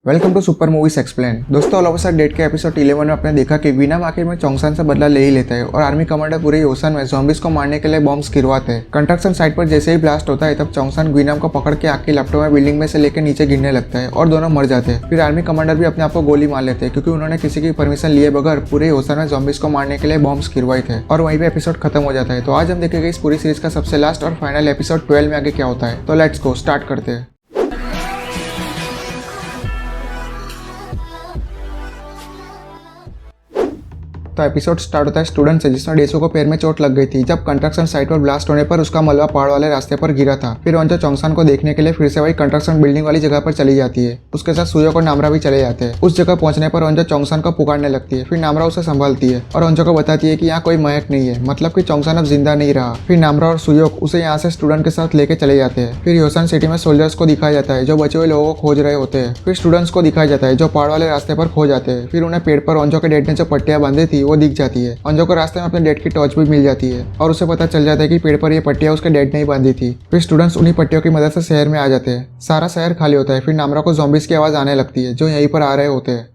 Welcome to super movies explain. दोस्तों, all of a sudden date के episode 11 में आपने देखा कि विनम आखिर में चोंगसान से बदला ले ही लेता है और आर्मी कमांडर पूरे योसन में ज़ॉम्बीज को मारने के लिए बॉम्ब्स गिरवाते हैं। कंस्ट्रक्शन साइट पर जैसे ही ब्लास्ट होता है तब चोंगसान विनम को पकड़ के आग की लपटों में बिल्डिंग में से लेकर नीचे गिरने लगता है और दोनों मर जाते हैं। फिर आर्मी कमांडर भी अपने आप को गोली मार लेते हैं क्योंकि उन्होंने किसी की परमिशन लिए बगैर पूरे योसन में ज़ॉम्बीज को मारने के लिए बॉम्ब्स गिरवाए थे और वहीं पे एपिसोड खत्म हो जाता है। तो आज हम देखेंगे इस पूरी सीरीज का सबसे लास्ट और फाइनल एपिसोड 12 में आगे क्या होता है। तो लेट्स गो, स्टार्ट करते हैं। तो एपिसोड स्टार्ट होता है स्टूडेंट से जिसमें डेसो को पैर में चोट लग गई थी जब कंस्ट्रक्शन साइट पर ब्लास्ट होने पर उसका मलबा पहाड़ वाले रास्ते पर गिरा था। फिर वंजो चोंगसान को देखने के लिए फिर से वही कंस्ट्रक्शन बिल्डिंग वाली जगह पर चली जाती है। उसके साथ सुयोक और नामरा भी चले जाते हैं। उस जगह पहुंचने पर वंजो चोंगसान को पुकारने लगती है। फिर नामरा उसे संभालती है और वंजो को बताती है कि यहाँ कोई महक नहीं है, मतलब कि चोंगसान अब जिंदा नहीं रहा। फिर नामरा और सुयोक उसे यहाँ से स्टूडेंट के साथ लेके चले जाते हैं। फिर योसन सिटी में सोल्जर्स को दिखाया जाता है जो बचे हुए लोगों को खोज रहे होते हैं। फिर स्टूडेंट्स को दिखाया जाता है जो पहाड़ वाले रास्ते पर खो जाते हैं। फिर उन्हें पेड़ पर वंजो के डेड ने जो पट्टियां बांधी थी वो दिख जाती है। वंजो को रास्ते में अपने डेड की टॉर्च भी मिल जाती है और उसे पता चल जाता है कि पेड़ पर ये पट्टियां उसके डेड ने ही बांधी थी। फिर स्टूडेंट्स उन्हीं पट्टियों की मदद से शहर में आ जाते हैं। सारा शहर खाली होता है। फिर नामरा को ज़ॉम्बीज की आवाज़ आने लगती है जो यहीं पर आ रहे होते हैं।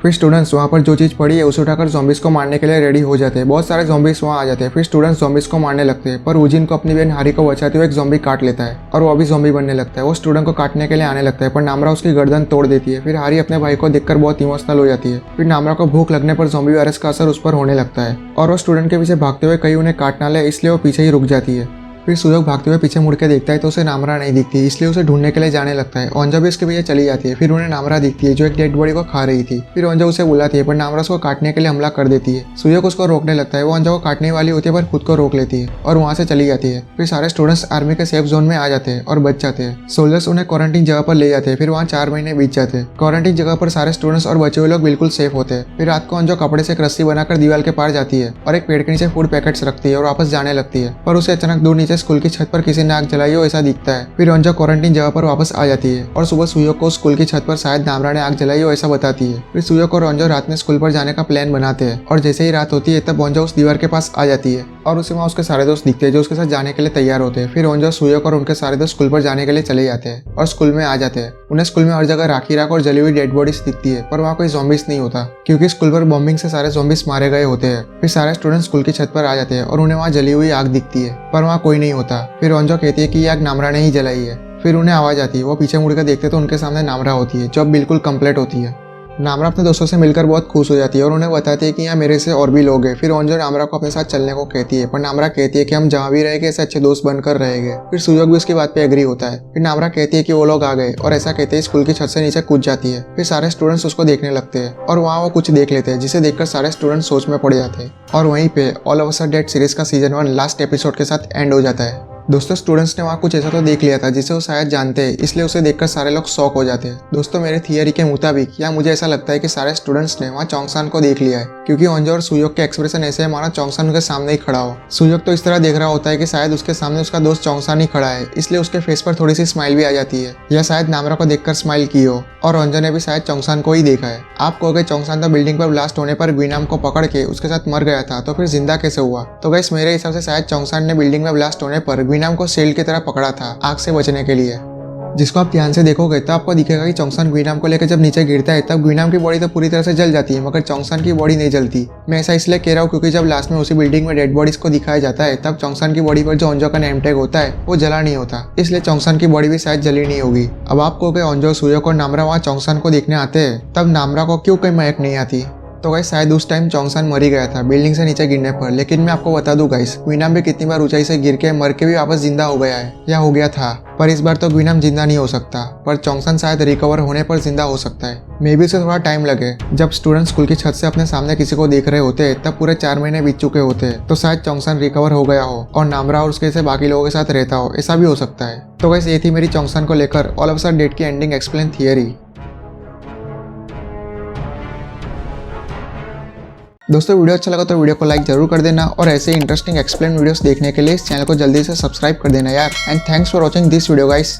फिर स्टूडेंट्स वहाँ पर जो चीज़ पड़ी है उसे उठाकर ज़ॉम्बीज को मारने के लिए रेडी हो जाते हैं। बहुत सारे ज़ॉम्बीज वहाँ आ जाते हैं। फिर स्टूडेंट्स ज़ॉम्बीज को मारने लगते हैं पर उजिन को अपनी बहन हारी को बचाते हुए एक ज़ॉम्बी काट लेता है और वो भी ज़ॉम्बी बनने लगता है। वो स्टूडेंट को काटने के लिए आने लगता है पर नामरा उसकी गर्दन तोड़ देती है। फिर हारी अपने भाई को देखकर बहुत इमोशनल हो जाती है। फिर नामरा को भूख लगने पर ज़ॉम्बी वायरस का असर उस पर होने लगता है और वो स्टूडेंट के पीछे भागते हुए कहीं उन्हें काट ना ले इसलिए वो पीछे ही रुक जाती है। फिर सुयोग भागते हुए पीछे मुड़ के देखता है तो उसे नामरा नहीं दिखती, इसलिए उसे ढूंढने के लिए जाने लगता है। ओंजा भी उसके पीछे चली जाती है। फिर उन्हें नामरा दिखती है जो एक डेड बॉडी को खा रही थी। फिर ओंजा उसे बुलाती है पर नामरा उसको काटने के लिए हमला कर देती है। सुयोग उसको रोकने लगता है। वो ओंजा को काटने वाली होती है पर खुद को रोक लेती है और वहाँ से चली जाती है। फिर सारे स्टूडेंट्स आर्मी के सेफ जोन में आ जाते हैं और बच जाते हैं। सोल्जर्स उन्हें क्वारंटीन जगह पर ले जाते हैं। फिर वहाँ 4 महीने बीत जाते हैं। क्वारंटीन जगह पर सारे स्टूडेंट्स और बचे हुए लोग बिल्कुल सेफ होते हैं। फिर रात को ओंजा कपड़े से एक रस्सी बनाकर दीवार के पार जाती है और एक पेड़ के नीचे फूड पैकेट्स रखती है और वापस जाने लगती है पर उसे अचानक दूर नीचे स्कूल की छत पर किसी ने आग जलाई हो ऐसा दिखता है। फिर ओंजा क्वारंटीन जगह पर वापस आ जाती है और सुबह सुयोग को स्कूल की छत पर शायद नामरा ने आग जलाई हो ऐसा बताती है। फिर सुयोग और ओंजा रात में स्कूल पर जाने का प्लान बनाते हैं और जैसे ही रात होती है तब ओंजा उस दीवार के पास आ जाती है और उसे वहाँ उसके सारे दोस्त दिखते हैं जो उसके साथ जाने के लिए तैयार होते हैं। फिर ओंजा, सुयोग और उनके सारे दोस्त स्कूल पर जाने के लिए चले जाते हैं और स्कूल में आ जाते हैं। उन्हें स्कूल में हर जगह राखी राख और जली हुई डेड बॉडीज दिखती है पर वहाँ कोई ज़ॉम्बीज नहीं होता क्योंकि स्कूल पर बॉम्बिंग से सारे ज़ॉम्बीज मारे गए होते हैं। फिर सारे स्टूडेंट स्कूल की छत पर आ जाते हैं और उन्हें वहाँ जली हुई आग दिखती है पर वहाँ कोई नहीं होता। फिर ओंजा कहती है कि ये आग नामरा ने ही जलाई है। फिर उन्हें आवाज़ आती है। वो पीछे मुड़कर देखते तो उनके सामने नामरा होती है जो अब बिल्कुल कंप्लीट होती है। नामरा अपने दोस्तों से मिलकर बहुत खुश हो जाती है और उन्हें बताती है कि यहाँ मेरे से और भी लोग हैं। फिर ओंजा नामरा को अपने साथ चलने को कहती है पर नामरा कहती है कि हम जहाँ भी रहेंगे ऐसे अच्छे दोस्त बनकर रहेंगे। फिर सुयोग भी उसकी बात पे एग्री होता है। फिर नामरा कहती है कि वो लोग आ गए और ऐसा कहते ही स्कूल की छत से नीचे कूद जाती है। फिर सारे स्टूडेंट्स उसको देखने लगते हैं और वहाँ वो कुछ देख लेते हैं जिसे देखकर सारे स्टूडेंट्स सोच में पड़ जाते हैं और वहीं पे all of a sudden date series का सीजन 1 लास्ट एपिसोड के साथ एंड हो जाता है। दोस्तों, स्टूडेंट्स ने वहाँ कुछ ऐसा तो देख लिया था जिसे वो शायद जानते हैं, इसलिए उसे देखकर सारे लोग शॉक हो जाते हैं। दोस्तों, मेरे थियरी के मुताबिक या मुझे ऐसा लगता है कि सारे स्टूडेंट्स ने वहाँ चोंगसान को देख लिया है क्योंकि ओंजा और सुयोग के एक्सप्रेशन ऐसे है मानो चोंगसान उनके सामने ही खड़ा हो। सुयोग तो इस तरह देख रहा होता है कि शायद उसके सामने उसका दोस्त चोंगसान ही खड़ा है, इसलिए उसके फेस पर थोड़ी सी स्माइल भी आ जाती है या शायद नामरा को देखकर स्माइल की हो और ओंजा ने भी शायद चोंगसान को ही देखा है। आप कहोगे चोंगसान तो बिल्डिंग पर ब्लास्ट होने पर विनम को पकड़ के उसके साथ मर गया था तो फिर जिंदा कैसे हुआ? तो गाइस, मेरे हिसाब से शायद चोंगसान ने बिल्डिंग में ब्लास्ट होने पर विनम को शील्ड की तरह पकड़ा था आग से बचने के लिए। जिसको आप ध्यान से देखोगे तो आपको दिखेगा कि चोंगसान ग्विनाम को लेकर जब नीचे गिरता है तब ग्विनाम की बॉडी तो पूरी तरह से जल जाती है मगर चोंगसान की बॉडी नहीं जलती। मैं ऐसा इसलिए कह रहा हूँ क्योंकि जब लास्ट में उसी बिल्डिंग में डेड बॉडीज को दिखाया जाता है तब चोंगसान की बॉडी पर जो ओंजा का नेम टैग होता है वो जला नहीं होता, इसलिए चोंगसान की बॉडी भी शायद जली नहीं होगी। अब आप कहोगे ओंजा, सुयोग और नामरा वहाँ चोंगसान को देखने आते हैं तब नामरा को क्यों कोई महक नहीं आती? तो गाइस, शायद उस टाइम चोंगसान मर ही गया था बिल्डिंग से नीचे गिरने पर। लेकिन मैं आपको बता दूं गाइस, ग्विनाम भी कितनी बार ऊंचाई से गिर के मर के भी वापस जिंदा हो गया है या हो गया था, पर इस बार तो ग्विनाम जिंदा नहीं हो सकता पर चोंगसान शायद रिकवर होने पर जिंदा हो सकता है। मे बी उसे थोड़ा टाइम लगे। जब स्टूडेंट स्कूल की छत से अपने सामने किसी को देख रहे होते हैं तब पूरे 4 महीने बीत चुके होते हैं तो शायद चोंगसान रिकवर हो गया हो और नामरा और उसके से बाकी लोगों के साथ रहता हो, ऐसा भी हो सकता है। तो गाइस, ये थी मेरी चोंगसान को लेकर all of a sudden date की एंडिंग एक्सप्लेन थियरी। दोस्तों, वीडियो अच्छा लगा तो वीडियो को लाइक जरूर कर देना और ऐसे इंटरेस्टिंग एक्सप्लेन वीडियोस देखने के लिए इस चैनल को जल्दी से सब्सक्राइब कर देना यार। And thanks for watching this video guys.